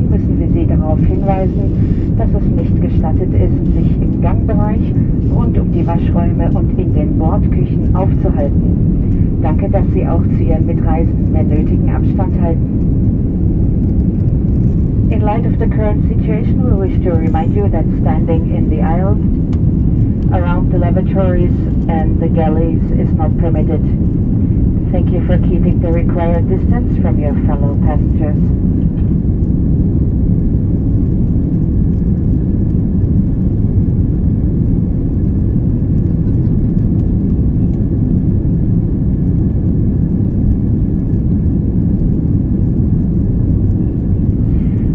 Bestellung müssen wir Sie darauf hinweisen, dass es nicht gestattet ist, sich im Gangbereich, rund um die Waschräume und in den Bordküchen aufzuhalten. Danke, dass Sie auch zu Ihren Mitreisenden den nötigen Abstand halten. In light of the current situation, we wish to remind you that standing in the aisle, around the lavatories and the galleys is not permitted. Thank you for keeping the required distance from your fellow passengers.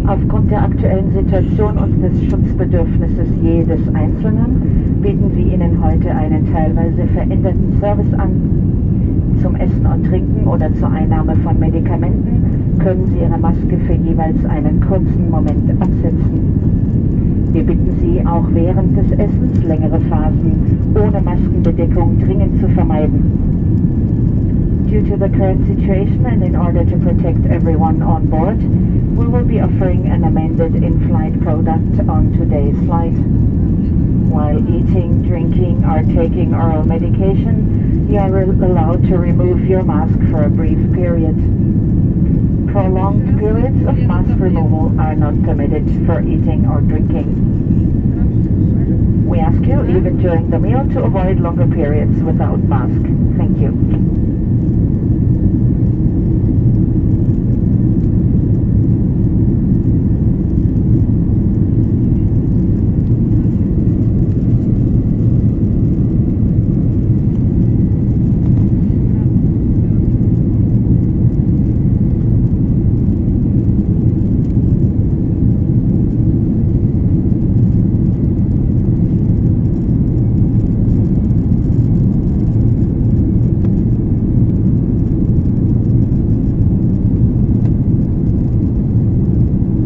Aufgrund der aktuellen Situation und des Schutzbedürfnisses jedes Einzelnen bieten wir Ihnen heute einen teilweise veränderten Service an. Zum Essen und Trinken oder zur Einnahme von Medikamenten können Sie Ihre Maske für jeweils einen kurzen Moment absetzen. Wir bitten Sie, auch während des Essens längere Phasen ohne Maskenbedeckung dringend zu vermeiden. Due to the current situation and in order to protect everyone on board, we will be offering an amended in-flight product on today's flight. While eating, drinking, or taking oral medication, you are allowed to remove your mask for a brief period. Prolonged periods of mask removal are not permitted for eating or drinking. We ask you, even during the meal, to avoid longer periods without mask. Thank you.